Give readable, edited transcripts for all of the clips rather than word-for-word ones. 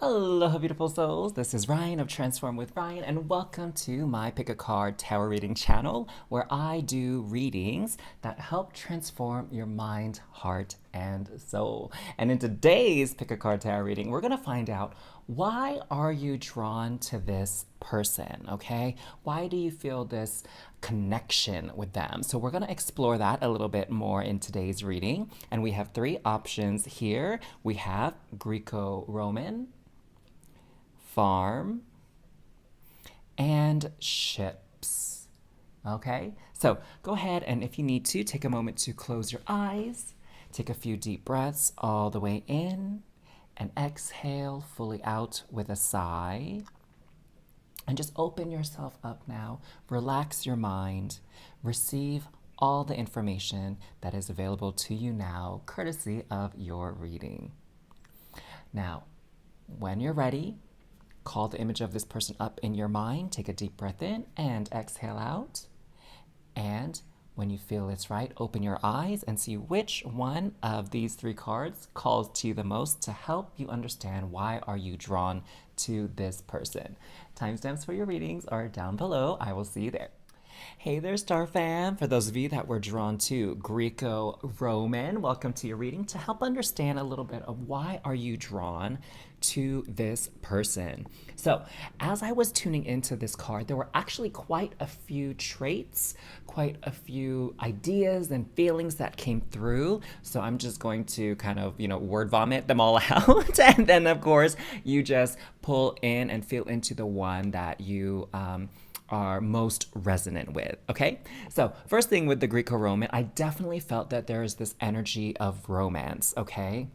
Hello, beautiful souls. This is Ryan of Transform with Ryan, and welcome to my Pick a Card Tarot Reading channel, where I do readings that help transform your mind, heart, and soul. And in today's Pick a Card Tarot reading, we're going to find out, why are you drawn to this person, okay? Why do you feel this connection with them? So we're going to explore that a little bit more in today's reading. And we have three options here. We have Greco-Roman, farm, and ships. Okay? So go ahead, and if you need to, take a moment to close your eyes. Take a few deep breaths all the way in and exhale fully out with a sigh. And just open yourself up now. Relax your mind. Receive all the information that is available to you now, courtesy of your reading. Now, when you're ready, call the image of this person up in your mind. Take a deep breath in and exhale out. And when you feel it's right, open your eyes and see which one of these three cards calls to you the most to help you understand why are you drawn to this person. Timestamps for your readings are down below. I will see you there. Hey there, Star Fam. For those of you that were drawn to Greco-Roman, welcome to your reading to help understand a little bit of why are you drawn to this person. So as I was tuning into this card, there were actually quite a few traits, quite a few ideas and feelings that came through. So I'm just going to kind of, word vomit them all out. And then, of course, you just pull in and feel into the one that you are most resonant with, okay? So first thing with the Greco-Roman, I definitely felt that there is this energy of romance, okay?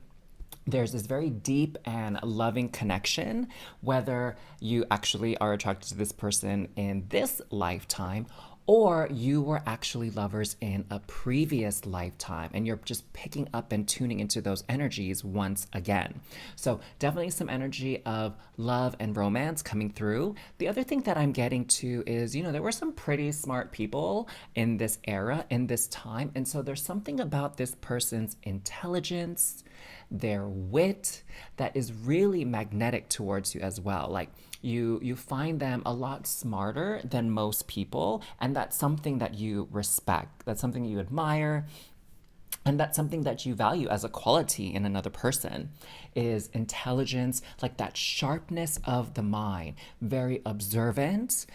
There's this very deep and loving connection, whether you actually are attracted to this person in this lifetime or you were actually lovers in a previous lifetime and you're just picking up and tuning into those energies once again. So definitely some energy of love and romance coming through. The other thing that I'm getting to is, there were some pretty smart people in this era, in this time. And so there's something about this person's intelligence, their wit, that is really magnetic towards you as well. Like you find them a lot smarter than most people, and that's something that you respect. That's something you admire. And that's something that you value as a quality in another person, is intelligence, like that sharpness of the mind, very observant,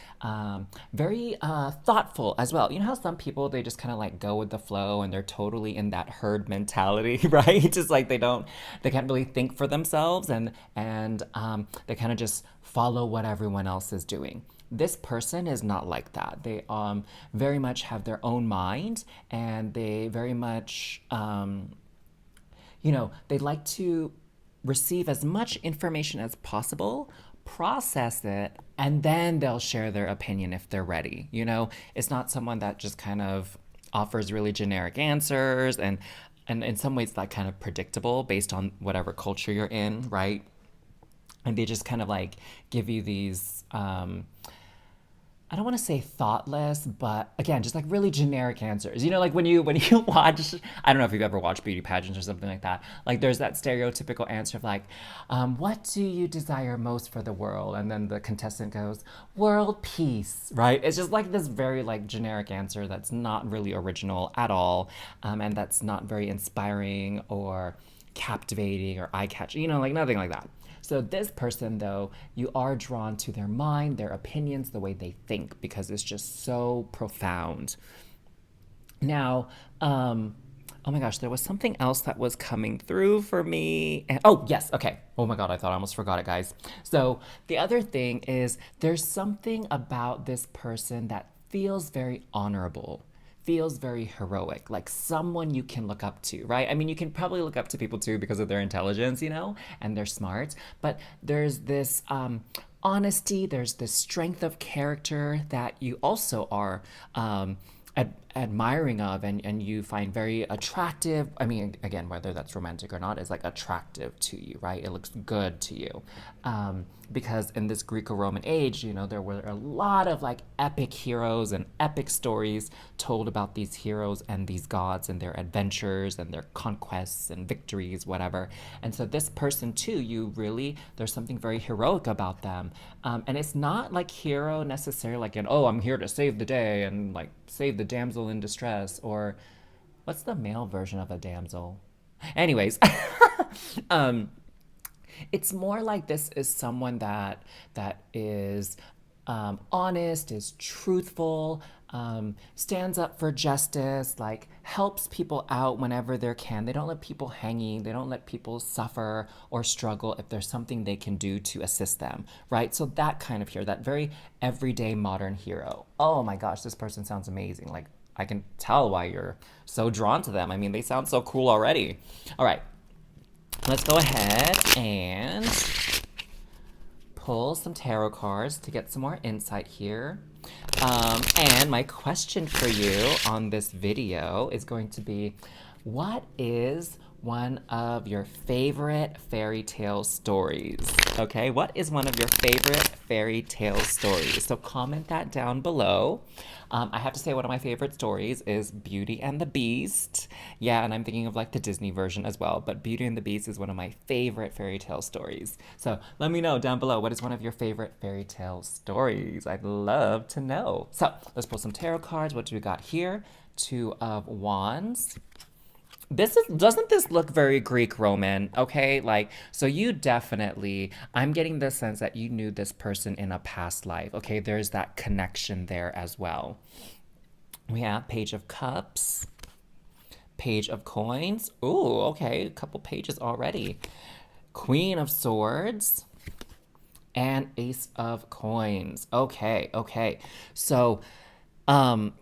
very thoughtful as well. You know how some people, they just kind of like go with the flow and they're totally in that herd mentality, right? Just like they can't really think for themselves, and they kind of just follow what everyone else is doing. This person is not like that. They very much have their own mind, and they very much, they like to receive as much information as possible, process it, and then they'll share their opinion if they're ready. It's not someone that just kind of offers really generic answers, and in some ways that kind of predictable based on whatever culture you're in, right? And they just kind of like give you these I don't want to say thoughtless, but again, just like really generic answers. Like when you watch, I don't know if you've ever watched beauty pageants or something like that. Like there's that stereotypical answer of like, what do you desire most for the world? And then the contestant goes, world peace, right? It's just like this very like generic answer that's not really original at all, and that's not very inspiring or captivating or eye-catching, like nothing like that. So this person, though, you are drawn to their mind, their opinions, the way they think, because it's just so profound. Now, oh my gosh, there was something else that was coming through for me. Oh, yes, okay. Oh my God, I thought I almost forgot it, guys. So the other thing is there's something about this person that feels very honorable, feels very heroic, like someone you can look up to, right? I mean, you can probably look up to people too because of their intelligence, and they're smart, but there's this honesty, there's this strength of character that you also are admiring of and you find very attractive. I mean, again, whether that's romantic or not is like attractive to you, right? It looks good to you. Because in this Greco-Roman age, you know, there were a lot of like epic heroes and epic stories told about these heroes and these gods and their adventures and their conquests and victories, whatever. And so this person too, you really, there's something very heroic about them. And it's not like hero necessarily like an, oh, I'm here to save the day and like save the damsel in distress, or what's the male version of a damsel? Anyways, um, it's more like this is someone that is honest, is truthful, stands up for justice, like helps people out whenever they can. They don't let people hanging. They don't let people suffer or struggle if there's something they can do to assist them, right? So that kind of hero, that very everyday modern hero. Oh my gosh, this person sounds amazing. Like I can tell why you're so drawn to them. I mean, they sound so cool already. All right, let's go ahead and pull some tarot cards to get some more insight here. And my question for you on this video is going to be, what is one of your favorite fairy tale stories? Okay, what is one of your favorite fairy tale stories? So comment that down below. I have to say one of my favorite stories is Beauty and the Beast. Yeah, and I'm thinking of like the Disney version as well, but Beauty and the Beast is one of my favorite fairy tale stories. So let me know down below, what is one of your favorite fairy tale stories? I'd love to know. So let's pull some tarot cards. What do we got here? Two of Wands. Doesn't this look very Greek Roman? Okay, like, so you definitely, I'm getting the sense that you knew this person in a past life. Okay, there's that connection there as well. We have Page of Cups, Page of Coins. Ooh, okay, a couple pages already. Queen of Swords and Ace of Coins. Okay, okay. So, I'm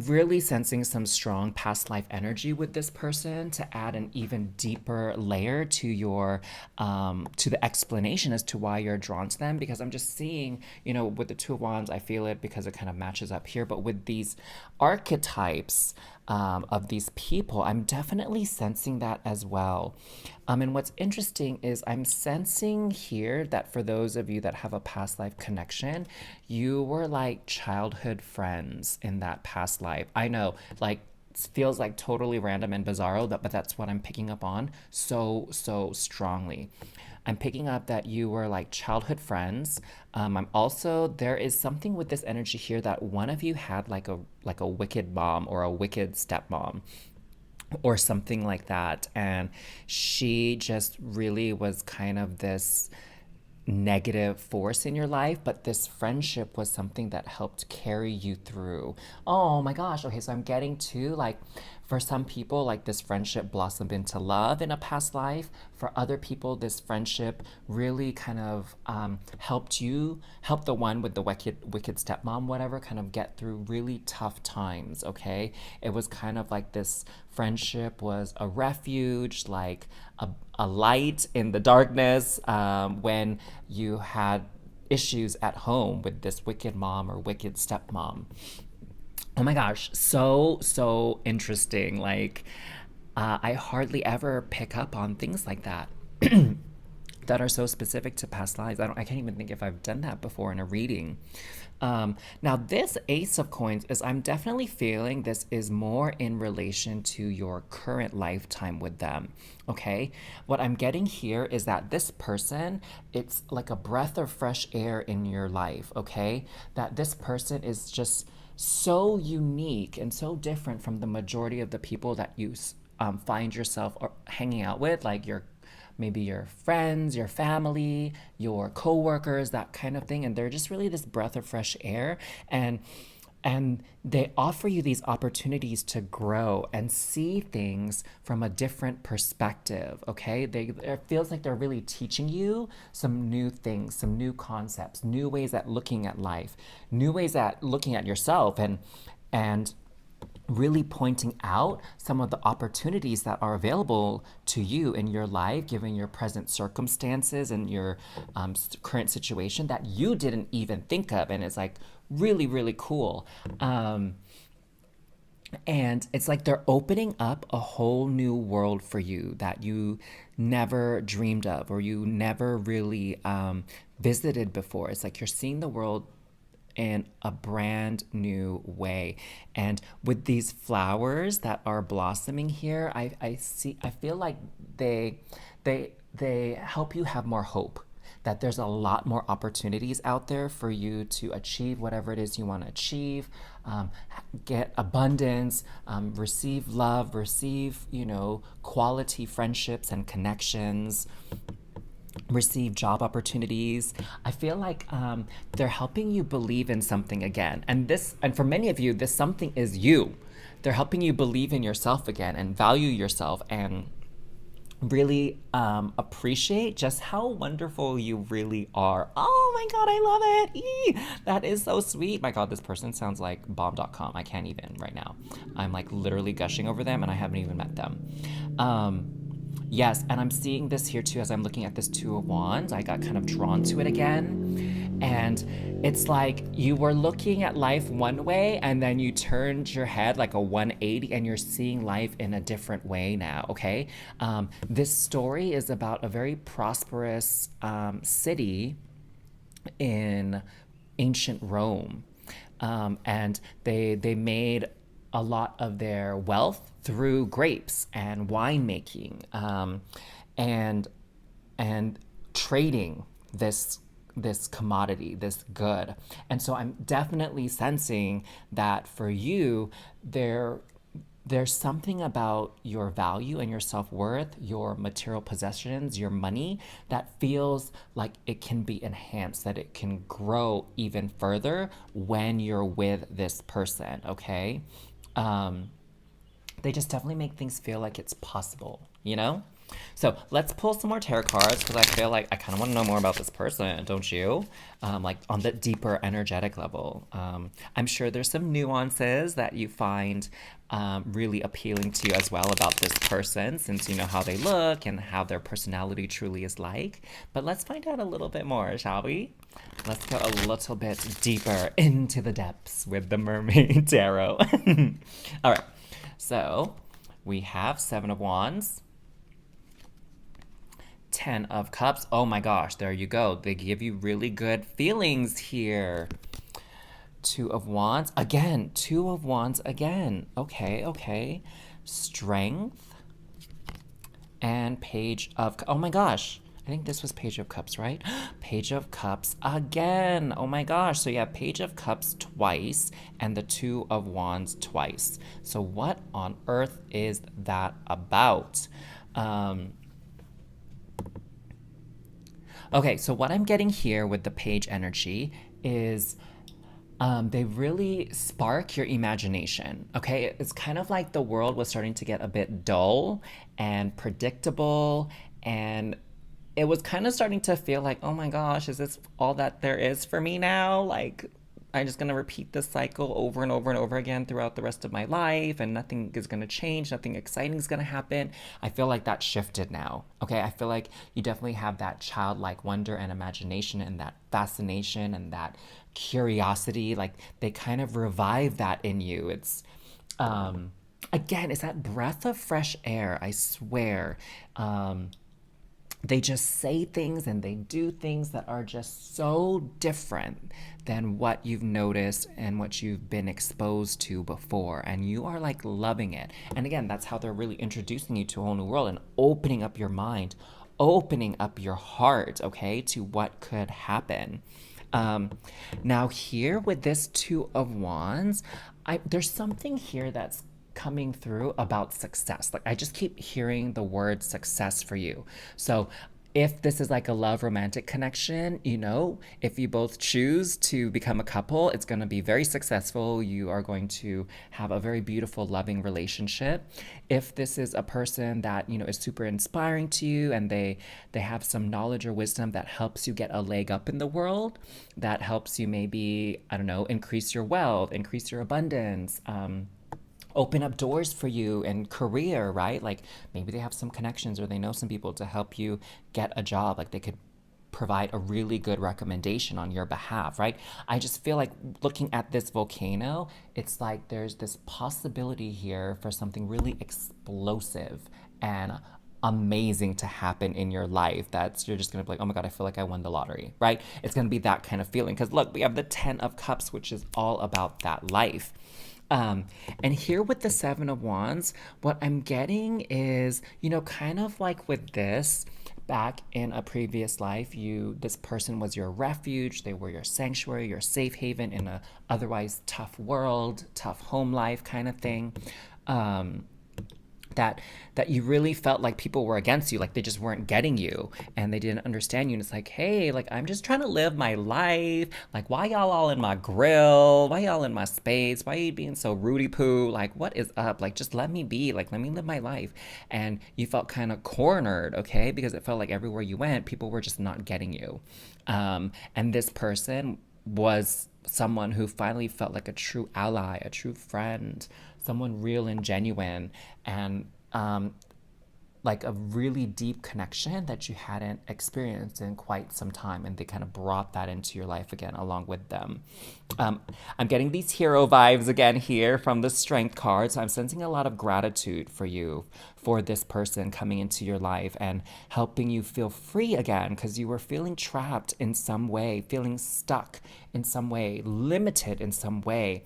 really sensing some strong past life energy with this person to add an even deeper layer to your to the explanation as to why you're drawn to them, because I'm just seeing, you know, with the Two of Wands, I feel it because it kind of matches up here, but with these archetypes of these people, I'm definitely sensing that as well. And what's interesting is I'm sensing here that for those of you that have a past life connection, you were like childhood friends in that past life. I know, like, it feels like totally random and bizarro, but that's what I'm picking up on so strongly. I'm picking up that you were like childhood friends. I'm also, there is something with this energy here that one of you had like a wicked mom or a wicked stepmom or something like that, and she just really was kind of this negative force in your life, but this friendship was something that helped carry you through. Oh my gosh. Okay, so I'm getting to like, for some people, like this friendship blossomed into love in a past life. For other people, this friendship really kind of helped the one with the wicked stepmom, whatever, kind of get through really tough times. Okay, it was kind of like this friendship was a refuge, like a light in the darkness when you had issues at home with this wicked mom or wicked stepmom. Oh my gosh, so interesting. Like, I hardly ever pick up on things like that that are so specific to past lives. I can't even think if I've done that before in a reading. Now this Ace of Coins is, I'm definitely feeling this is more in relation to your current lifetime with them. Okay, what I'm getting here is that this person, it's like a breath of fresh air in your life. Okay, that this person is just so unique and so different from the majority of the people that you find yourself hanging out with, like maybe your friends, your family, your coworkers, that kind of thing. And they're just really this breath of fresh air. And they offer you these opportunities to grow and see things from a different perspective, okay? It feels like they're really teaching you some new things, some new concepts, new ways at looking at life, new ways at looking at yourself, and really pointing out some of the opportunities that are available to you in your life, given your present circumstances and your current situation that you didn't even think of. And it's like really, really cool. And it's like they're opening up a whole new world for you that you never dreamed of or you never really visited before. It's like you're seeing the world in a brand new way. And with these flowers that are blossoming here, I feel like they help you have more hope, that there's a lot more opportunities out there for you to achieve whatever it is you want to achieve, um, get abundance, receive love, receive, quality friendships and connections, receive job opportunities. I feel like they're helping you believe in something again. And for many of you, this something is you. They're helping you believe in yourself again and value yourself and really appreciate just how wonderful you really are. Oh my God, I love it. That is so sweet. My God, this person sounds like bomb.com. I can't even right now. I'm like literally gushing over them and I haven't even met them. Yes, and I'm seeing this here too as I'm looking at this Two of Wands. I got kind of drawn to it again. And it's like you were looking at life one way and then you turned your head like a 180 and you're seeing life in a different way now, okay? This story is about a very prosperous city in ancient Rome. And they made a lot of their wealth through grapes and winemaking, and and trading this commodity, this good. And so I'm definitely sensing that for you, there's something about your value and your self-worth, your material possessions, your money that feels like it can be enhanced, that it can grow even further when you're with this person, okay? Um, they just definitely make things feel like it's possible, you know? So let's pull some more tarot cards because I feel like I kind of want to know more about this person, don't you? Like on the deeper energetic level. I'm sure there's some nuances that you find really appealing to you as well about this person, since you know how they look and how their personality truly is like. But let's find out a little bit more, shall we? Let's go a little bit deeper into the depths with the Mermaid Tarot. All right. So we have Seven of Wands, Ten of Cups. Oh my gosh, there you go. They give you really good feelings here. Two of Wands. Again, Two of Wands again. Okay, okay. Strength and Page of... Oh my gosh. I think this was Page of Cups, right? Page of Cups again. Oh my gosh. So yeah, Page of Cups twice and the Two of Wands twice. So what on earth is that about? Okay, so what I'm getting here with the page energy is they really spark your imagination. Okay, it's kind of like the world was starting to get a bit dull and predictable, and it was kind of starting to feel like, oh my gosh, is this all that there is for me now? Like, I'm just gonna repeat this cycle over and over and over again throughout the rest of my life, and nothing is gonna change, nothing exciting is gonna happen. I feel like that shifted now. Okay, I feel like you definitely have that childlike wonder and imagination and that fascination and that curiosity. Like they kind of revive that in you. It's again, it's that breath of fresh air. I swear. They just say things and they do things that are just so different than what you've noticed and what you've been exposed to before. And you are like loving it. And again, that's how they're really introducing you to a whole new world and opening up your mind, opening up your heart, okay, to what could happen. Now, here with this Two of Wands, there's something here that's coming through about success. Like I just keep hearing the word success for you. So if this is like a love romantic connection, if you both choose to become a couple, it's going to be very successful. You are going to have a very beautiful, loving relationship. If this is a person that, is super inspiring to you and they have some knowledge or wisdom that helps you get a leg up in the world, that helps you maybe, I don't know, increase your wealth, increase your abundance, open up doors for you in career, right? Like maybe they have some connections or they know some people to help you get a job. Like they could provide a really good recommendation on your behalf, right? I just feel like looking at this volcano, it's like there's this possibility here for something really explosive and amazing to happen in your life that's you're just gonna be like, oh my god, I feel like I won the lottery, right? It's gonna be that kind of feeling. Because look, we have the 10 of Cups, which is all about that life. Um, and here with the Seven of Wands, what I'm getting is, kind of like with this, back in a previous life, this person was your refuge, they were your sanctuary, your safe haven in a otherwise tough world, tough home life kind of thing. Um, that you really felt like people were against you, like they just weren't getting you and they didn't understand you. And it's like, hey, like I'm just trying to live my life. Like, why y'all all in my grill? Why y'all in my space? Why are you being so Rudy poo? Like, what is up? Like, just let me be. Like, let me live my life. And you felt kind of cornered, okay? Because it felt like everywhere you went, people were just not getting you. And this person was someone who finally felt like a true ally, a true friend, someone real and genuine, and like a really deep connection that you hadn't experienced in quite some time. And they kind of brought that into your life again along with them. I'm getting these hero vibes again here from the Strength card. So I'm sensing a lot of gratitude for you, for this person coming into your life and helping you feel free again, because you were feeling trapped in some way, feeling stuck in some way, limited in some way.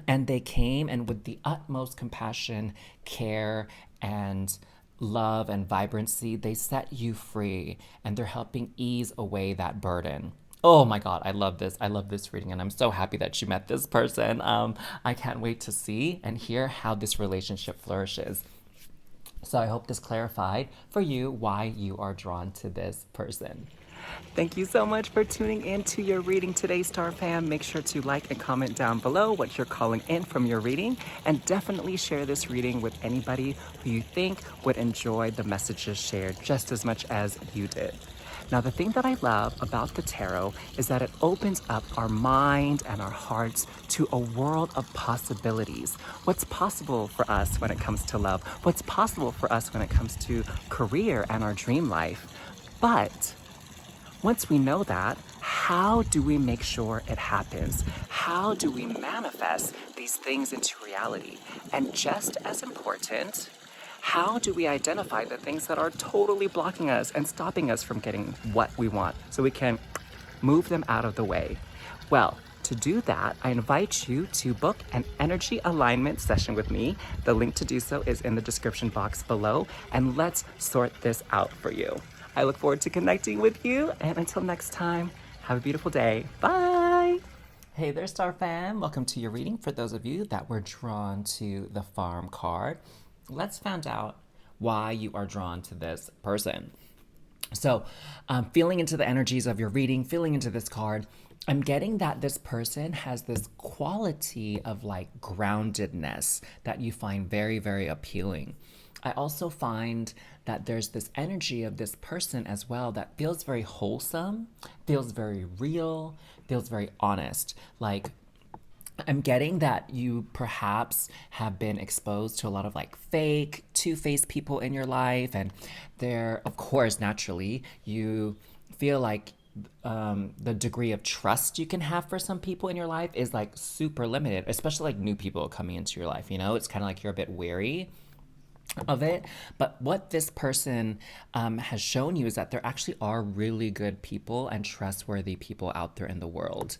And they came and with the utmost compassion, care, and love and vibrancy, they set you free and they're helping ease away that burden. Oh my God, I love this. I love this reading, and I'm so happy that you met this person. I can't wait to see and hear how this relationship flourishes. So I hope this clarified for you why you are drawn to this person. Thank you so much for tuning in to your reading today, Star Fam. Make sure to like and comment down below what you're calling in from your reading, and definitely share this reading with anybody who you think would enjoy the messages shared just as much as you did. Now, the thing that I love about the tarot is that it opens up our mind and our hearts to a world of possibilities. What's possible for us when it comes to love? What's possible for us when it comes to career and our dream life? But once we know that, how do we make sure it happens? How do we manifest these things into reality? And just as important, how do we identify the things that are totally blocking us and stopping us from getting what we want so we can move them out of the way? Well, to do that, I invite you to book an energy alignment session with me. The link to do so is in the description box below, and let's sort this out for you. I look forward to connecting with you, and until next time, have a beautiful day. Bye! Hey there, Star Fam. Welcome to your reading. For those of you that were drawn to the Farm card, let's find out why you are drawn to this person. So, feeling into the energies of your reading, feeling into this card, I'm getting that this person has this quality of like groundedness that you find very, very appealing. I also find that there's this energy of this person as well that feels very wholesome, feels very real, feels very honest. Like, I'm getting that you perhaps have been exposed to a lot of like fake, two-faced people in your life. And there, of course, naturally, you feel like the degree of trust you can have for some people in your life is like super limited, especially like new people coming into your life. It's kind of like you're a bit wary of it. But what this person has shown you is that there actually are really good people and trustworthy people out there in the world.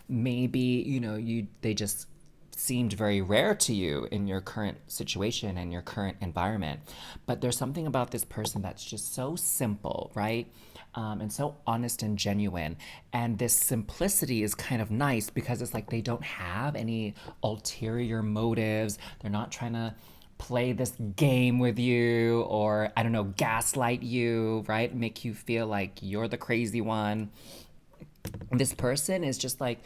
Maybe they just seemed very rare to you in your current situation and your current environment. But there's something about this person that's just so simple, right? And so honest and genuine. And this simplicity is kind of nice because it's like they don't have any ulterior motives. They're not trying to play this game with you or, I don't know, gaslight you, right? Make you feel like you're the crazy one. This person is just like,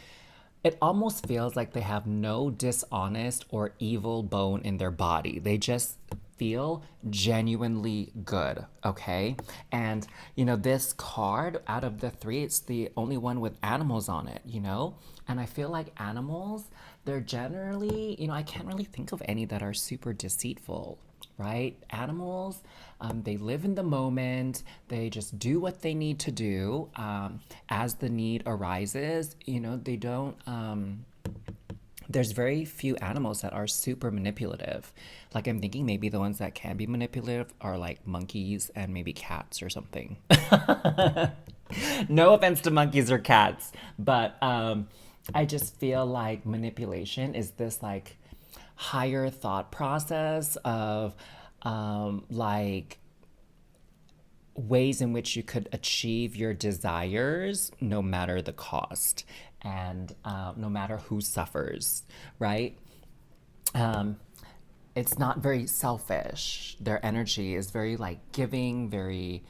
it almost feels like they have no dishonest or evil bone in their body. They just feel genuinely good, okay? And, this card out of the three, it's the only one with animals on it, And I feel like animals, they're generally, I can't really think of any that are super deceitful, right? Animals, they live in the moment. They just do what they need to do as the need arises. You know, they don't. There's very few animals that are super manipulative. Like I'm thinking maybe the ones that can be manipulative are like monkeys and maybe cats or something. No offense to monkeys or cats, but I just feel like manipulation is this like higher thought process of like ways in which you could achieve your desires no matter the cost and no matter who suffers, right? Um, it's not very selfish. Their energy is very like giving, very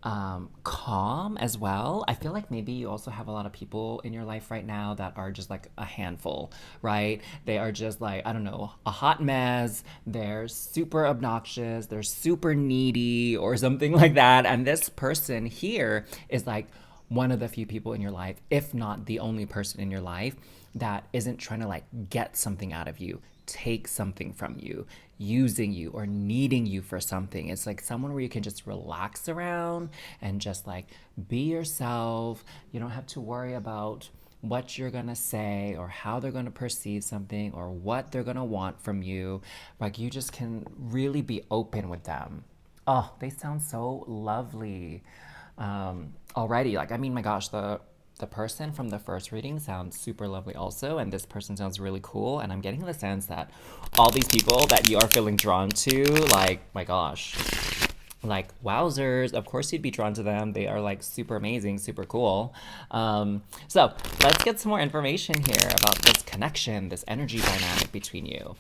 calm as well. I feel like maybe you also have a lot of people in your life right now that are just like a handful, right? They are just like, I don't know, a hot mess. They're super obnoxious. They're super needy or something like that. And this person here is like one of the few people in your life, if not the only person in your life, that isn't trying to like get something out of you, take something from you, using you, or needing you for something. It's like someone where you can just relax around and just like be yourself. You don't have to worry about what you're gonna say or how they're gonna perceive something or what they're gonna want from you. Like you just can really be open with them. Oh, they sound so lovely already. Like, I mean, my gosh, the person from the first reading sounds super lovely also, and this person sounds really cool. And I'm getting the sense that all these people that you are feeling drawn to, like, my gosh, like wowzers, of course you'd be drawn to them. They are like super amazing, super cool. So let's get some more information here about this connection, this energy dynamic between you.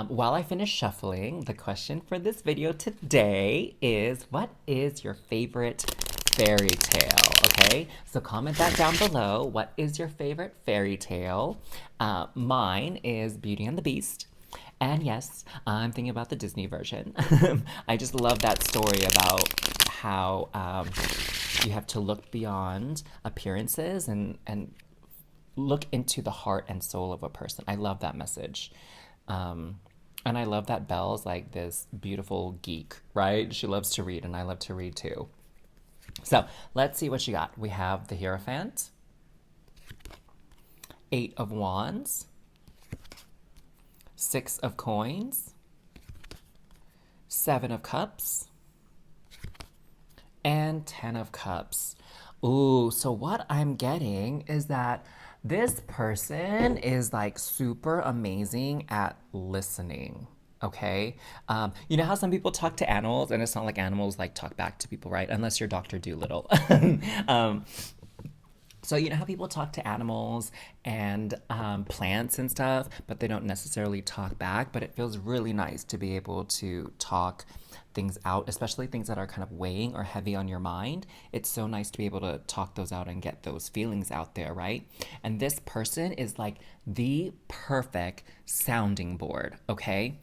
While I finish shuffling, the question for this video today is, what is your favorite fairy tale? Okay, so comment that down below. What is your favorite fairy tale? Mine is Beauty and the Beast. And yes, I'm thinking about the Disney version. I just love that story about how you have to look beyond appearances and look into the heart and soul of a person. I love that message. And I love that Belle's like this beautiful geek, right? She loves to read, and I love to read too. So let's see what you got. We have the Hierophant, Eight of Wands, Six of Coins, Seven of Cups, and Ten of Cups. Ooh, so what I'm getting is that this person is like super amazing at listening. Okay. You know how some people talk to animals and it's not like animals like talk back to people, right? Unless you're Dr. Doolittle. um, so you know how people talk to animals and plants and stuff, but they don't necessarily talk back. But it feels really nice to be able to talk things out, especially things that are kind of weighing or heavy on your mind. It's so nice to be able to talk those out and get those feelings out there, right? And this person is like the perfect sounding board, okay?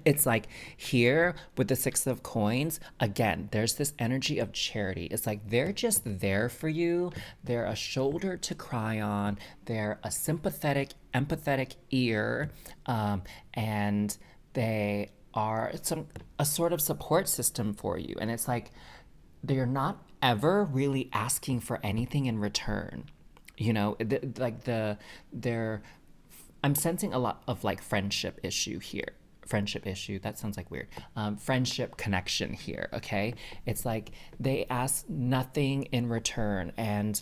It's like here with the Six of Coins, again, there's this energy of charity. It's like they're just there for you. They're a shoulder to cry on. They're a sympathetic, empathetic ear. And they are a sort of support system for you. And it's like they're not ever really asking for anything in return. You know, they're I'm sensing a lot of like friendship issue here. Friendship issue, that sounds like weird. Friendship connection here, okay? It's like they ask nothing in return. And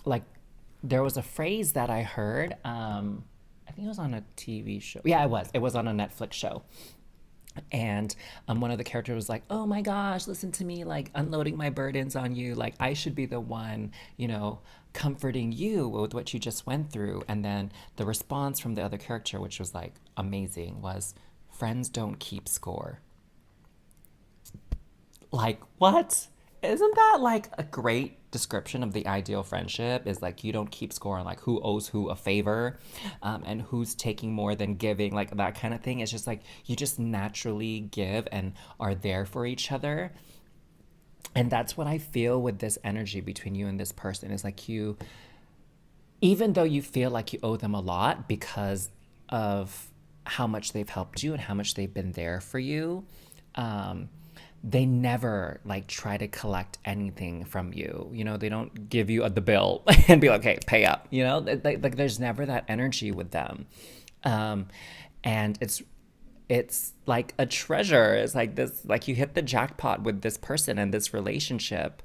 like there was a phrase that I heard, I think it was on a TV show. Yeah, it was. It was on a Netflix show. And one of the characters was like, oh my gosh, listen to me, like unloading my burdens on you. Like I should be the one, you know, comforting you with what you just went through. And then the response from the other character, which was like amazing, was, friends don't keep score. Like, what? Isn't that like a great description of the ideal friendship? Is like you don't keep score on like who owes who a favor, and who's taking more than giving, like that kind of thing. It's just like you just naturally give and are there for each other. And that's what I feel with this energy between you and this person. Is like you, even though you feel like you owe them a lot because of how much they've helped you and how much they've been there for you. Um, they never like try to collect anything from you. You know, they don't give you the bill and be like, "Hey, pay up." You know, like there's never that energy with them, um, and it's like a treasure. It's like this, like you hit the jackpot with this person and this relationship.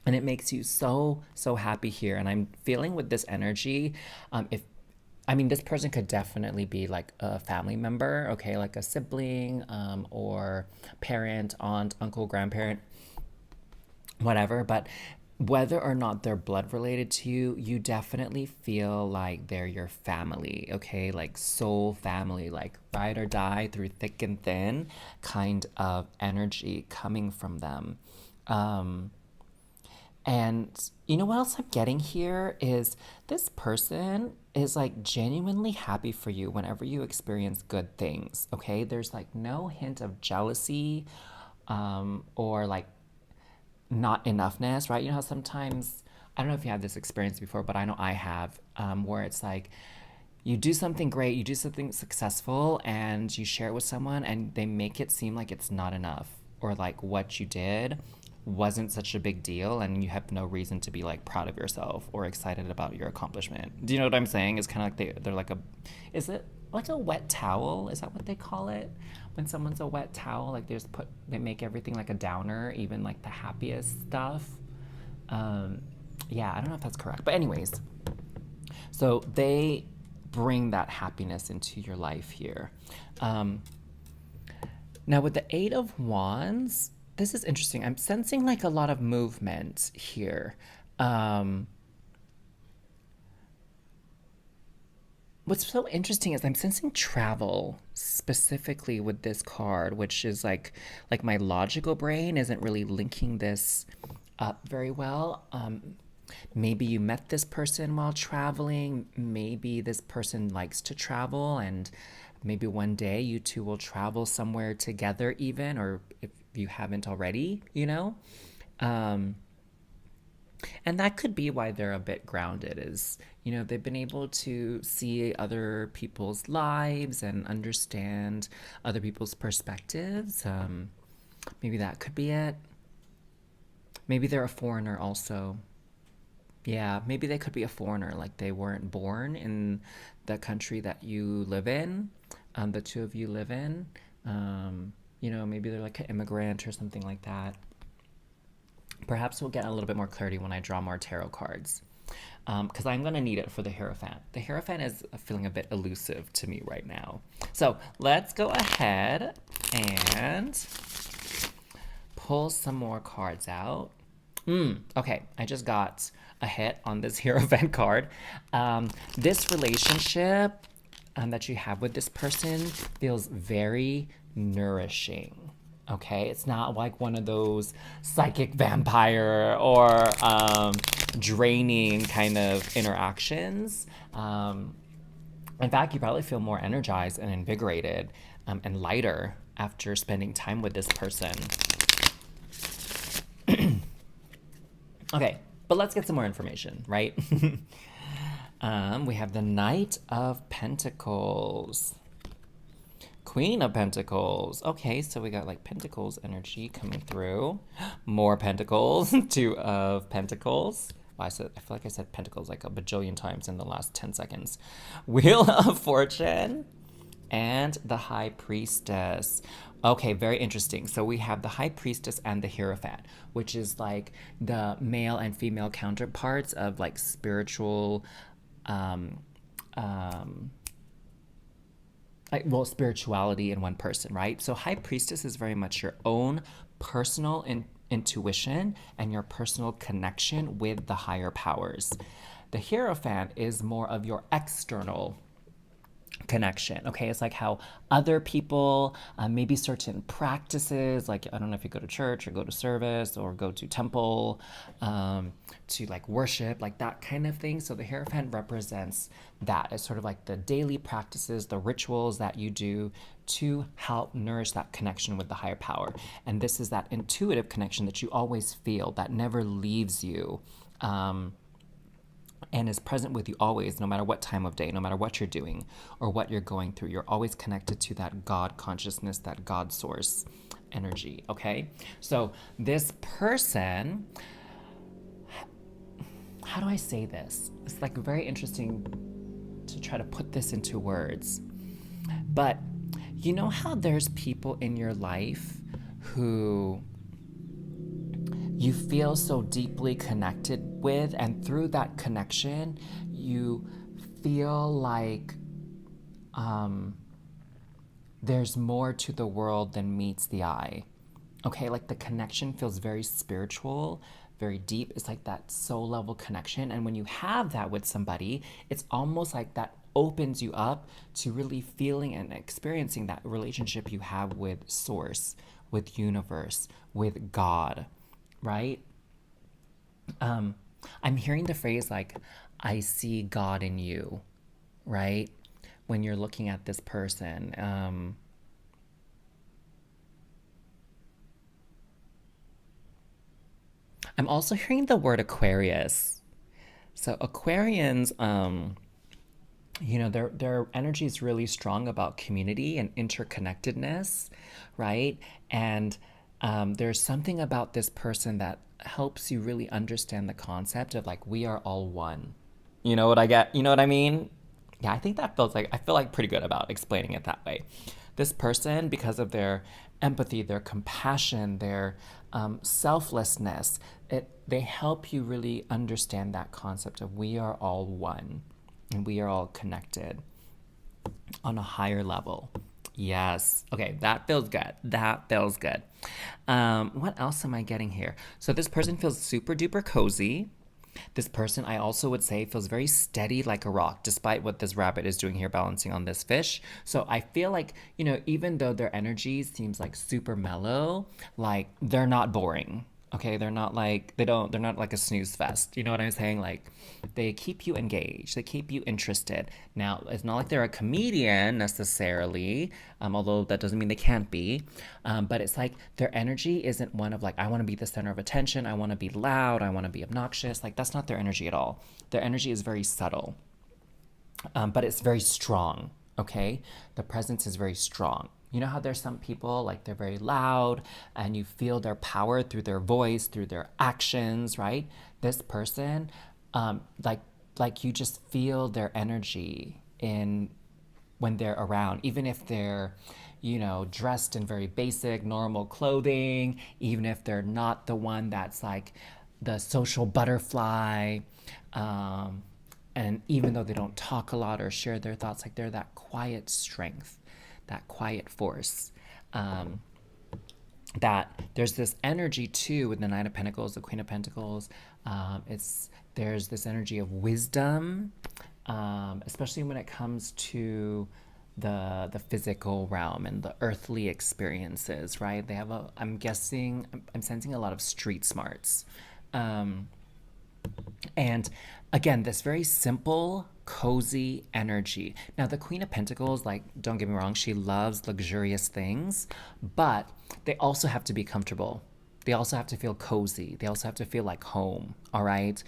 And it makes you so happy here, and I'm feeling with this energy, if I mean, this person could definitely be like a family member, okay, like a sibling, or parent, aunt, uncle, grandparent, whatever. But whether or not they're blood related to you, you definitely feel like they're your family, okay? Like soul family, like ride or die through thick and thin kind of energy coming from them. Um, and you know what else I'm getting here is this person is like genuinely happy for you whenever you experience good things, okay? There's like no hint of jealousy, or like not enoughness, right? You know how sometimes, I don't know if you had this experience before, but I know I have, where it's like you do something great, you do something successful, and you share it with someone, and they make it seem like it's not enough, or like what you did wasn't such a big deal, and you have no reason to be like proud of yourself or excited about your accomplishment. Do you know what I'm saying? It's kind of like they're like a, is it like a wet towel? Is that what they call it? When someone's a wet towel, like they make everything like a downer, even like the happiest stuff. Um, yeah, I don't know if that's correct, but anyways, so they bring that happiness into your life here. Um, Now, with the Eight of Wands, this is interesting. I'm sensing like a lot of movement here. Um, what's so interesting is I'm sensing travel specifically with this card, which is like my logical brain isn't really linking this up very well. Maybe you met this person while traveling. Maybe this person likes to travel, and maybe one day you two will travel somewhere together, even, or if you haven't already, you know? Um, and that could be why they're a bit grounded, is, you know, they've been able to see other people's lives and understand other people's perspectives. Maybe that could be it. Maybe they're a foreigner also. Yeah, maybe they could be a foreigner, like they weren't born in the country that you live in, the two of you live in. You know, maybe they're like an immigrant or something like that. Perhaps we'll get a little bit more clarity when I draw more tarot cards, because I'm going to need it for the Hierophant. The Hierophant is feeling a bit elusive to me right now. So let's go ahead and pull some more cards out. Okay, I just got a hit on this Hierophant card. This relationship, that you have with this person feels very nourishing. Okay, it's not like one of those psychic vampire or draining kind of interactions. In fact, you probably feel more energized and invigorated, and lighter after spending time with this person. Okay, but let's get some more information, right? We have the Knight of Pentacles. Queen of Pentacles. Okay, so we got like Pentacles energy coming through. More Pentacles. Two of Pentacles. Well, I feel like I said Pentacles like a bajillion times in the last 10 seconds. Wheel of Fortune and the High Priestess. Okay, very interesting. So we have the High Priestess and the Hierophant, which is like the male and female counterparts of like spiritual, um, um, well, spirituality in one person, right? So High Priestess is very much your own personal intuition and your personal connection with the higher powers. The Hierophant is more of your external connection. Okay, it's like how other people, maybe certain practices, like I don't know if you go to church or go to service or go to temple, to like worship, like that kind of thing. So the Hierophant represents that. It's sort of like the daily practices, the rituals that you do to help nourish that connection with the higher power. And this is that intuitive connection that you always feel that never leaves you. and is present with you always, no matter what time of day, no matter what you're doing or what you're going through. You're always connected to that God consciousness, that God source energy, okay? So this person, how do I say this? It's like very interesting to try to put this into words. But you know how there's people in your life who you feel so deeply connected with, and through that connection, you feel like there's more to the world than meets the eye. Okay, like the connection feels very spiritual, very deep. It's like that soul level connection. And when you have that with somebody, it's almost like that opens you up to really feeling and experiencing that relationship you have with Source, with Universe, with God, right? I'm hearing the phrase like, I see God in you, right? When you're looking at this person. I'm also hearing the word Aquarius. So Aquarians, their energy is really strong about community and interconnectedness, right? And there's something about this person that helps you really understand the concept of like we are all one. You know what I get? You know what I mean? Yeah, I think that feels like I feel like pretty good about explaining it that way. This person, because of their empathy, their compassion, their selflessness, they help you really understand that concept of we are all one and we are all connected on a higher level. Yes. Okay, that feels good. That feels good. What else am I getting here? So this person feels super duper cozy. This person, I also would say, feels very steady like a rock, despite what this rabbit is doing here, balancing on this fish. So I feel like, even though their energy seems like super mellow, like they're not boring. Okay, they're not like a snooze fest. You know what I'm saying? Like they keep you engaged, they keep you interested. Now, it's not like they're a comedian necessarily, although that doesn't mean they can't be. But it's like their energy isn't one of like, I want to be the center of attention, I want to be loud, I want to be obnoxious. Like that's not their energy at all. Their energy is very subtle, but it's very strong. Okay, the presence is very strong. You know how there's some people like they're very loud and you feel their power through their voice, through their actions, right? This person, um, like like you just feel their energy in when they're around, even if they're, dressed in very basic, normal clothing, even if they're not the one that's like the social butterfly. Um, and even though they don't talk a lot or share their thoughts, like they're that quiet strength, that quiet force. Um, that there's this energy too with the Knight of Pentacles, the Queen of Pentacles. There's this energy of wisdom, especially when it comes to the physical realm and the earthly experiences. Right? They have I'm sensing a lot of street smarts. Um, and again, this very simple, cozy energy. Now, the Queen of Pentacles, like, don't get me wrong, she loves luxurious things, but they also have to be comfortable. They also have to feel cozy. They also have to feel like home. All right.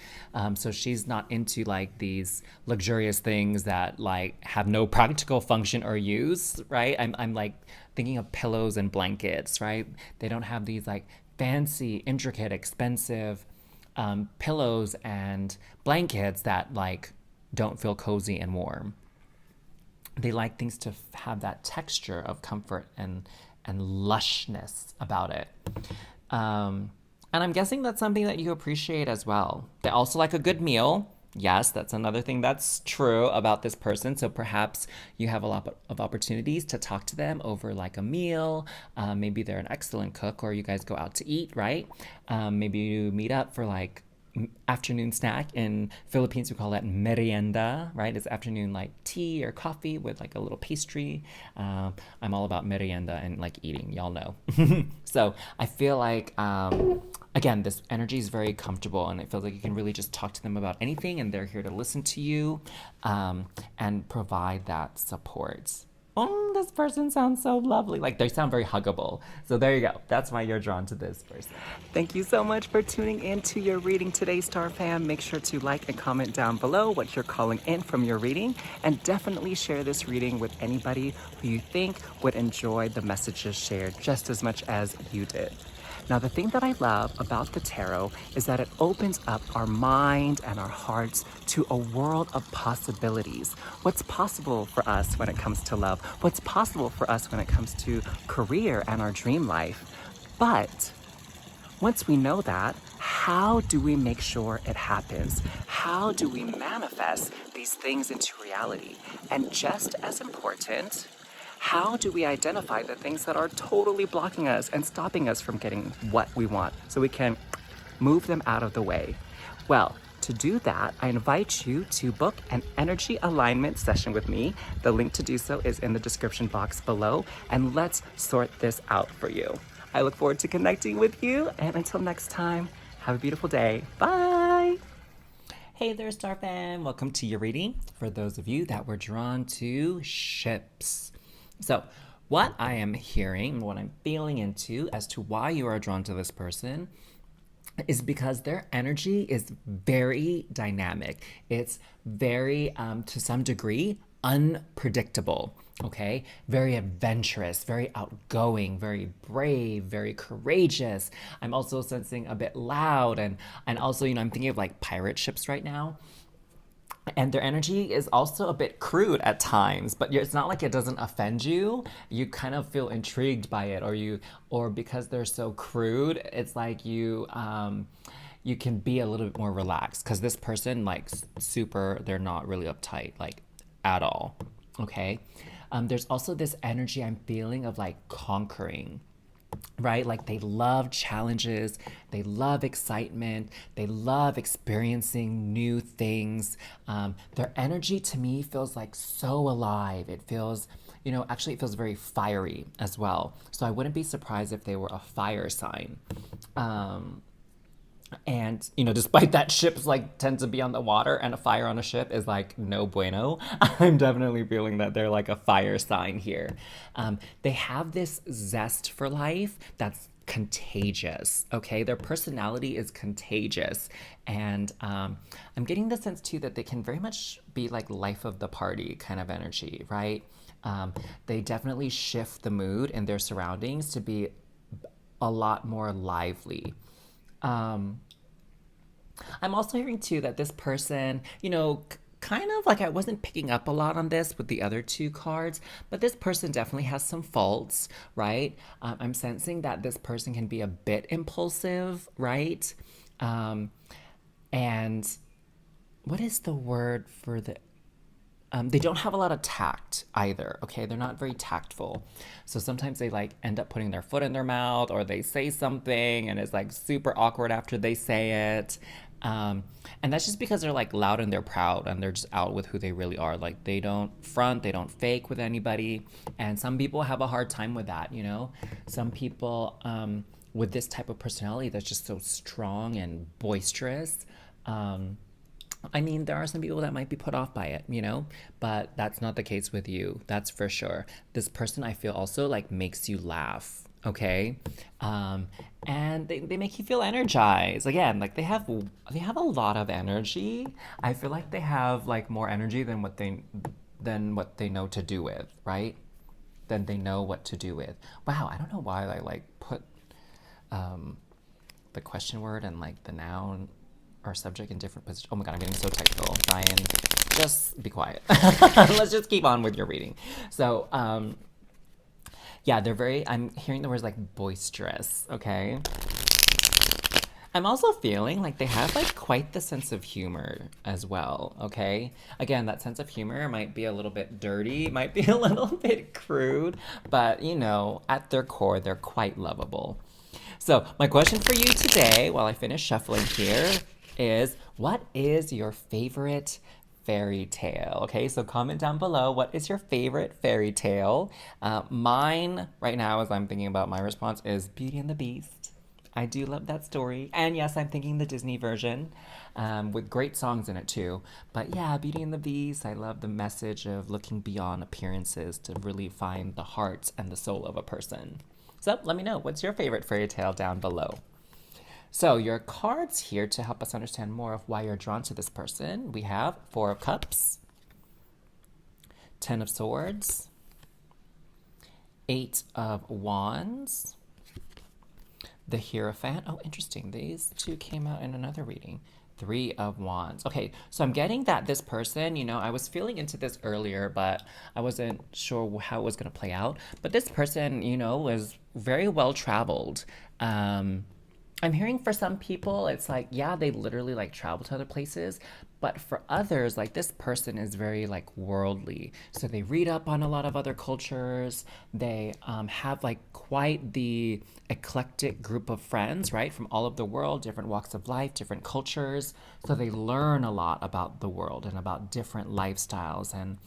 So she's not into like these luxurious things that like have no practical function or use. Right. I'm like thinking of pillows and blankets. Right. They don't have these like fancy, intricate, expensive pillows and blankets that like don't feel cozy and warm. They like things to have that texture of comfort and lushness about it. Um, and I'm guessing that's something that you appreciate as well. They also like a good meal. Yes, that's another thing that's true about this person. So perhaps you have a lot of opportunities to talk to them over like a meal. Maybe they're an excellent cook, or you guys go out to eat, right? Maybe you meet up for like afternoon snack. In Philippines, we call that merienda, right? It's afternoon like tea or coffee with like a little pastry. I'm all about merienda and like eating, y'all know. So I feel like, again, this energy is very comfortable, and it feels like you can really just talk to them about anything, and they're here to listen to you and provide that support. this person sounds so lovely. Like they sound very huggable. So there you go. That's why you're drawn to this person. Thank you so much for tuning in to your reading today, Star Fam. Make sure to like and comment down below what you're calling in from your reading, and definitely share this reading with anybody who you think would enjoy the messages shared just as much as you did. Now, the thing that I love about the tarot is that it opens up our mind and our hearts to a world of possibilities. What's possible for us when it comes to love? What's possible for us when it comes to career and our dream life? But once we know that, how do we make sure it happens? How do we manifest these things into reality? And just as important, how do we identify the things that are totally blocking us and stopping us from getting what we want so we can move them out of the way? Well, to do that, I invite you to book an energy alignment session with me. The link to do so is in the description box below, and let's sort this out for you. I look forward to connecting with you, and until next time, have a beautiful day. Bye! Hey there, Star Fam. Welcome to your reading for those of you that were drawn to ships. So, what I am hearing, what I'm feeling into as to why you are drawn to this person is because their energy is very dynamic. It's very, to some degree, unpredictable, okay? Very adventurous, very outgoing, very brave, very courageous. I'm also sensing a bit loud, and also, I'm thinking of like pirate ships right now. And their energy is also a bit crude at times, but it's not like it doesn't offend you. You kind of feel intrigued by it, or because they're so crude, it's like you can be a little bit more relaxed, because this person, like, they're not really uptight, like, at all, okay? There's also this energy I'm feeling of, like, conquering, right? Like they love challenges, they love excitement, they love experiencing new things. Their energy to me feels like so alive. It feels, actually it feels very fiery as well. So I wouldn't be surprised if they were a fire sign. And, despite that ships like tend to be on the water, and a fire on a ship is like no bueno, I'm definitely feeling that they're like a fire sign here. They have this zest for life that's contagious, okay? Their personality is contagious. And I'm getting the sense too that they can very much be like life of the party kind of energy, right? They definitely shift the mood in their surroundings to be a lot more lively. I'm also hearing too that this person, kind of like, I wasn't picking up a lot on this with the other two cards, but this person definitely has some faults, right? I'm sensing that this person can be a bit impulsive, right? And what is the word for the... they don't have a lot of tact either, okay? They're not very tactful. So sometimes they like end up putting their foot in their mouth, or they say something and it's like super awkward after they say it. And that's just because they're like loud and they're proud, and they're just out with who they really are. Like they don't front, they don't fake with anybody. And some people have a hard time with that, Some people with this type of personality that's just so strong and boisterous, there are some people that might be put off by it, but that's not the case with you. That's for sure. This person, I feel, also like makes you laugh, okay? And they make you feel energized. Again, like they have a lot of energy. I feel like they have like more energy than what they know to do with, right? Than they know what to do with. Wow, I don't know why I like put the question word and like the noun or subject in different positions. Oh my god, I'm getting so technical. Brian, just be quiet. Let's just keep on with your reading. So, yeah, I'm hearing the words like boisterous, okay? I'm also feeling like they have like quite the sense of humor as well, okay? Again, that sense of humor might be a little bit dirty, might be a little bit crude, but at their core, they're quite lovable. So my question for you today, while I finish shuffling here, is what is your favorite fairy tale? Okay, so comment down below, what is your favorite fairy tale? Mine right now, as I'm thinking about my response, is Beauty and the Beast. I do love that story. And yes, I'm thinking the Disney version with great songs in it too. But yeah, Beauty and the Beast, I love the message of looking beyond appearances to really find the heart and the soul of a person. So let me know, what's your favorite fairy tale down below? So your cards here to help us understand more of why you're drawn to this person. We have Four of Cups, Ten of Swords, Eight of Wands, the Hierophant. Oh, interesting. These two came out in another reading. Three of Wands. Okay, so I'm getting that this person, I was feeling into this earlier, but I wasn't sure how it was going to play out. But this person, was very well traveled. I'm hearing for some people, it's like, yeah, they literally like travel to other places. But for others, like this person is very like worldly. So they read up on a lot of other cultures. They have like quite the eclectic group of friends, right? From all over the world, different walks of life, different cultures. So they learn a lot about the world and about different lifestyles and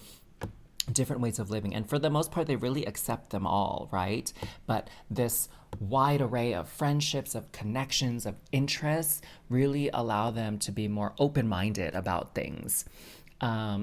different ways of living. And for the most part, they really accept them all, right? But this wide array of friendships, of connections, of interests really allow them to be more open minded about things.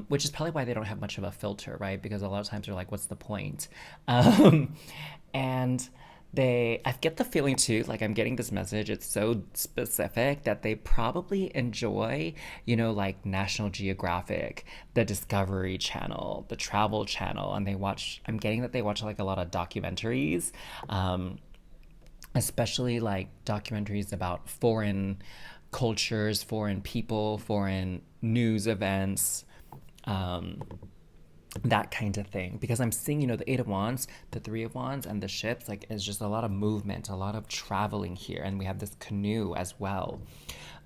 Which is probably why they don't have much of a filter, right? Because a lot of times they're like, what's the point? And I get the feeling too, like I'm getting this message, it's so specific that they probably enjoy, like National Geographic, the Discovery Channel, the Travel Channel, and I'm getting that they watch like a lot of documentaries, especially like documentaries about foreign cultures, foreign people, foreign news events, that kind of thing. Because I'm seeing, the Eight of Wands, the Three of Wands, and the ships, like, it's just a lot of movement, a lot of traveling here. And we have this canoe as well.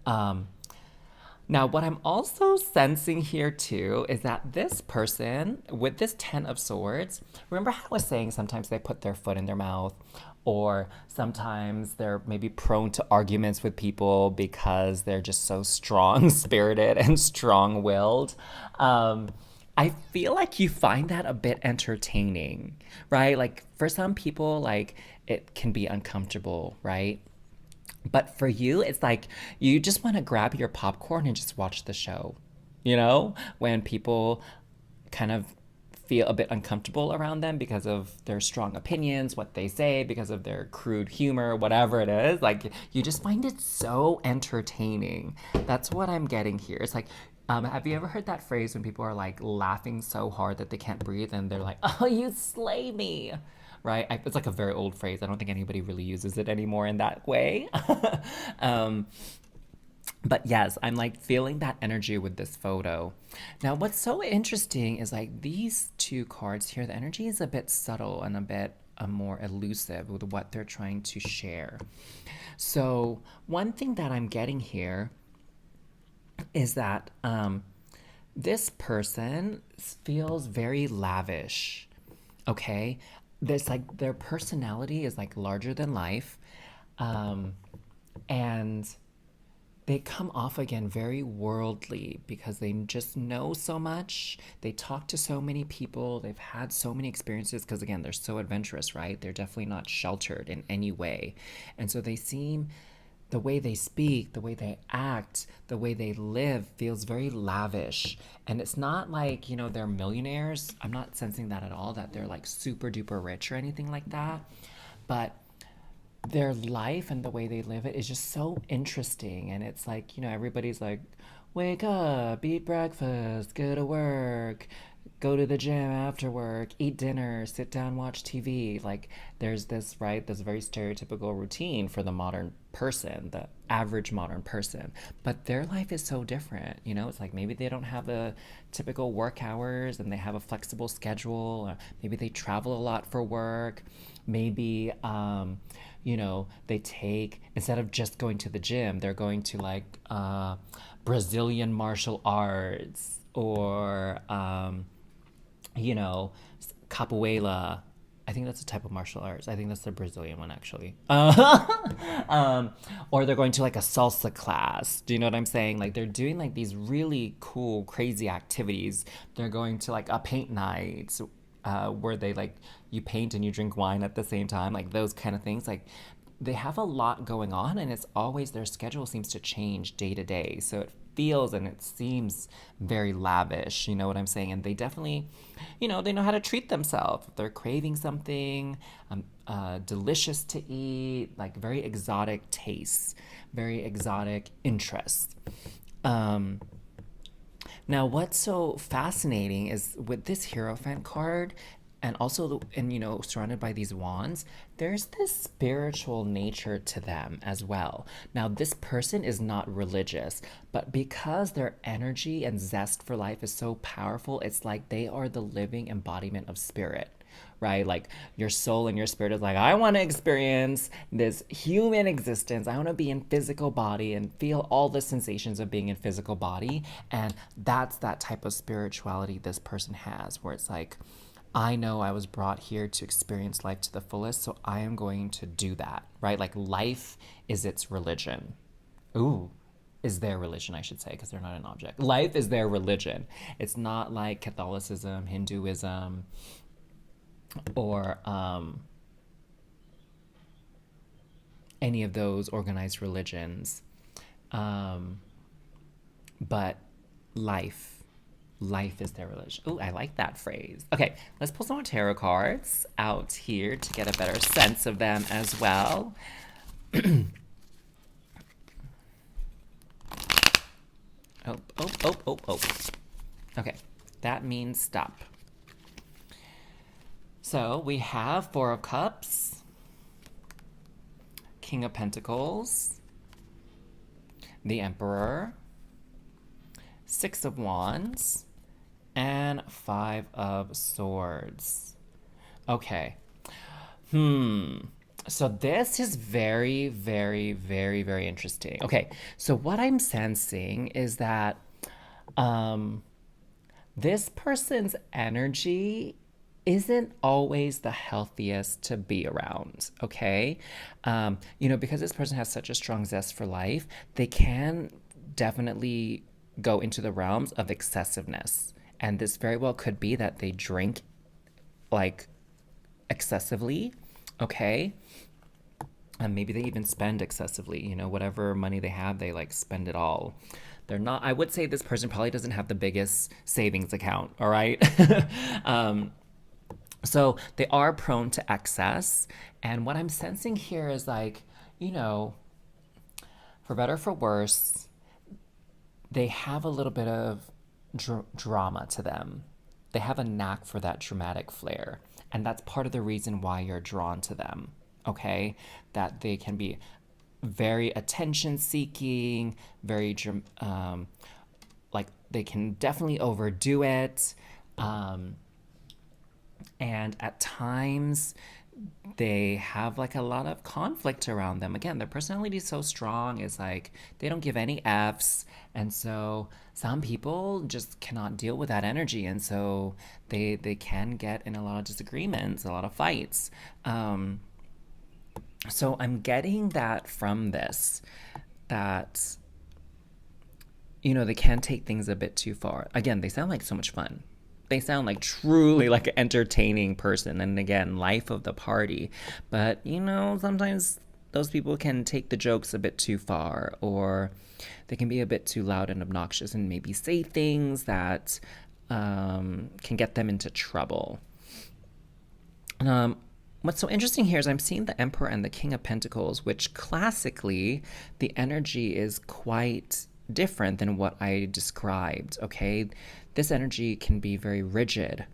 Now, what I'm also sensing here too is that this person with this Ten of Swords, remember how I was saying sometimes they put their foot in their mouth, or sometimes they're maybe prone to arguments with people because they're just so strong spirited and strong willed. I feel like you find that a bit entertaining, right? Like for some people, like it can be uncomfortable, right? But for you, it's like you just want to grab your popcorn and just watch the show. When people kind of feel a bit uncomfortable around them because of their strong opinions, what they say, because of their crude humor, whatever it is, like you just find it so entertaining. That's what I'm getting here. It's like, have you ever heard that phrase when people are like laughing so hard that they can't breathe and they're like, oh, you slay me? Right? It's like a very old phrase. I don't think anybody really uses it anymore in that way. um, but yes, I'm like feeling that energy with this photo. Now, what's so interesting is like these two cards here, the energy is a bit subtle and a bit more elusive with what they're trying to share. So, one thing that I'm getting here is that this person feels very lavish, okay? There's like their personality is like larger than life, and they come off again very worldly because they just know so much. They talk to so many people. They've had so many experiences because, again, they're so adventurous, right? They're definitely not sheltered in any way. And so they seem, the way they speak, the way they act, the way they live feels very lavish. And it's not like, they're millionaires. I'm not sensing that at all, that they're like super duper rich or anything like that. But their life and the way they live it is just so interesting. And it's like, everybody's like, wake up, eat breakfast, go to work, go to the gym after work, eat dinner, sit down, watch TV. Like there's this, right, this very stereotypical routine for the modern person, the average modern person. But their life is so different. It's like maybe they don't have the typical work hours and they have a flexible schedule. Or maybe they travel a lot for work. Maybe, they take, instead of just going to the gym, they're going to like Brazilian martial arts or, capoeira. I think that's a type of martial arts. I think that's the Brazilian one, actually. Or they're going to like a salsa class. Do you know what I'm saying? Like they're doing like these really cool, crazy activities. They're going to like a paint night where they like, you paint and you drink wine at the same time. Like those kind of things. Like they have a lot going on, and it's always their schedule seems to change day to day. So it feels and it seems very lavish, you know what I'm saying? And they definitely, they know how to treat themselves. If they're craving something delicious to eat, like very exotic tastes, very exotic interests. Um, Now, what's so fascinating is with this Hierophant card, and also, and surrounded by these wands, there's this spiritual nature to them as well. Now, this person is not religious, but because their energy and zest for life is so powerful, it's like they are the living embodiment of spirit, right? Like your soul and your spirit is like, I want to experience this human existence. I want to be in physical body and feel all the sensations of being in physical body. And that's that type of spirituality this person has, where it's like, I know I was brought here to experience life to the fullest, so I am going to do that, right? Like life is its religion. Ooh, is their religion, I should say, because they're not an object. Life is their religion. It's not like Catholicism, Hinduism, or any of those organized religions. But life. Life is their religion. Oh, I like that phrase. Okay, let's pull some more tarot cards out here to get a better sense of them as well. Oh. Okay, that means stop. So we have Four of Cups, King of Pentacles, the Emperor, Six of Wands, and Five of Swords. Okay. So this is very, very, very, very interesting. Okay, so what I'm sensing is that this person's energy isn't always the healthiest to be around, okay? Because this person has such a strong zest for life, they can definitely go into the realms of excessiveness. And this very well could be that they drink like excessively, okay? And maybe they even spend excessively, whatever money they have, they like spend it all. They're not, I would say this person probably doesn't have the biggest savings account, all right? So they are prone to excess. And what I'm sensing here is like, for better or for worse, they have a little bit of drama to them. They have a knack for that dramatic flair. And that's part of the reason why you're drawn to them, okay? That they can be very attention seeking, very, like, they can definitely overdo it. And at times, they have like a lot of conflict around them. Again, their personality is so strong, it's like they don't give any F's. And so some people just cannot deal with that energy. And so they can get in a lot of disagreements, a lot of fights. So I'm getting that from this, that, they can take things a bit too far. Again, they sound like so much fun. They sound like truly like an entertaining person, and again, life of the party. But sometimes those people can take the jokes a bit too far, or they can be a bit too loud and obnoxious and maybe say things that can get them into trouble. What's so interesting here is I'm seeing the Emperor and the King of Pentacles, which classically the energy is quite different than what I described, okay? This energy can be very rigid.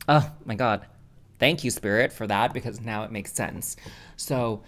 Oh my God. Thank you, Spirit, for that, because now it makes sense. So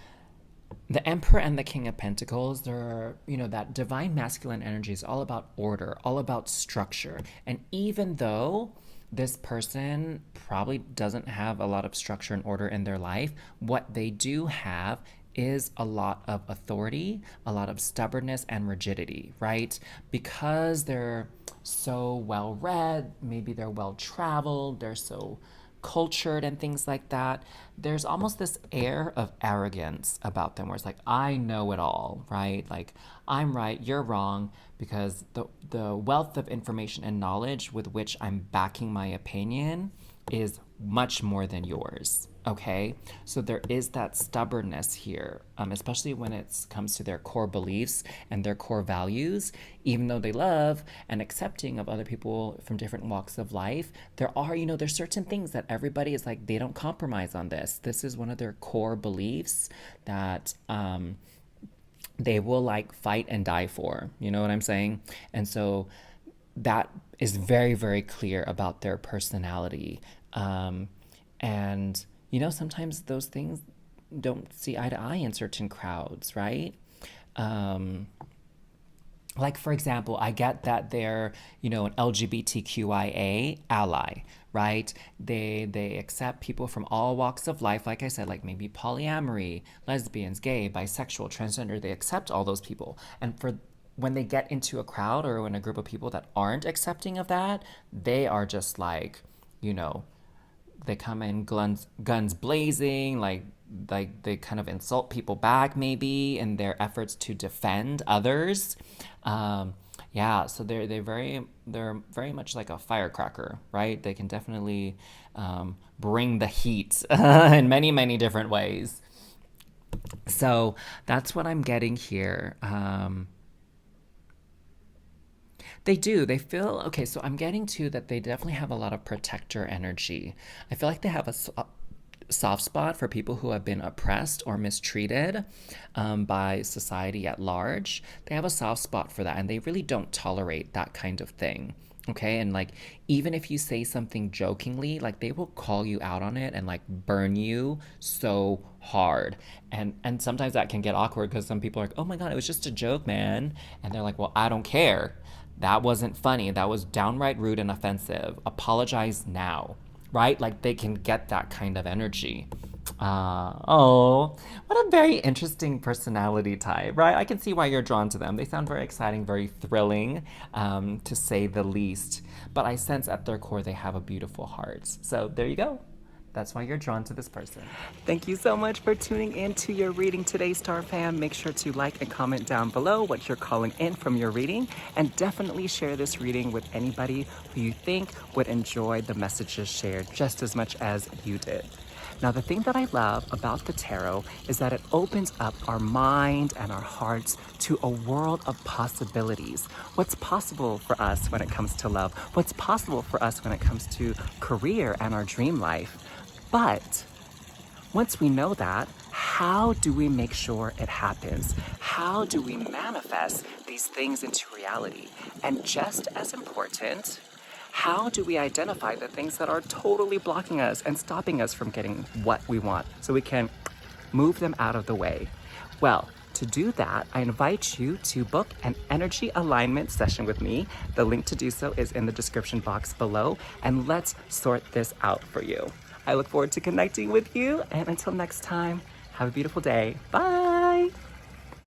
the Emperor and the King of Pentacles, they're, that divine masculine energy is all about order, all about structure. And even though this person probably doesn't have a lot of structure and order in their life, what they do have is a lot of authority, a lot of stubbornness and rigidity, right? Because they're so well read, maybe they're well traveled, they're so cultured and things like that. There's almost this air of arrogance about them where it's like, I know it all, right? Like, I'm right, you're wrong, because the wealth of information and knowledge with which I'm backing my opinion is much more than yours. Okay, so there is that stubbornness here, especially when it comes to their core beliefs and their core values. Even though they love and accepting of other people from different walks of life, there are, there's certain things that everybody is like, they don't compromise on this. This is one of their core beliefs that they will like fight and die for. You know what I'm saying? And so that is very, very clear about their personality. And, sometimes those things don't see eye to eye in certain crowds, right? Like, for example, I get that they're, an LGBTQIA ally, right? They accept people from all walks of life, like I said, like maybe polyamory, lesbians, gay, bisexual, transgender. They accept all those people. And for when they get into a crowd or in a group of people that aren't accepting of that, they are just like, they come in guns blazing, like they kind of insult people back maybe in their efforts to defend others. Yeah, so they're very much like a firecracker, right? They can definitely bring the heat in many, many different ways. So that's what I'm getting here. They do. They feel okay. So I'm getting to that they definitely have a lot of protector energy. I feel like they have a soft spot for people who have been oppressed or mistreated by society at large. They have a soft spot for that, and they really don't tolerate that kind of thing. Okay, and like even if you say something jokingly, like they will call you out on it and like burn you so hard. And sometimes that can get awkward because some people are like, "Oh my God, it was just a joke, man," and they're like, "Well, I don't care. That wasn't funny. That was downright rude and offensive. Apologize now." Right? Like they can get that kind of energy. Oh, what a very interesting personality type, right? I can see why you're drawn to them. They sound very exciting, very thrilling, to say the least. But I sense at their core they have a beautiful heart. So there you go. That's why you're drawn to this person. Thank you so much for tuning in to your reading today, Star Fam. Make sure to like and comment down below what you're calling in from your reading, and definitely share this reading with anybody who you think would enjoy the messages shared just as much as you did. Now, the thing that I love about the tarot is that it opens up our mind and our hearts to a world of possibilities. What's possible for us when it comes to love? What's possible for us when it comes to career and our dream life? But once we know that, how do we make sure it happens? How do we manifest these things into reality? And just as important, how do we identify the things that are totally blocking us and stopping us from getting what we want so we can move them out of the way? Well, to do that, I invite you to book an energy alignment session with me. The link to do so is in the description box below, and let's sort this out for you. I look forward to connecting with you, and until next time, have a beautiful day. Bye.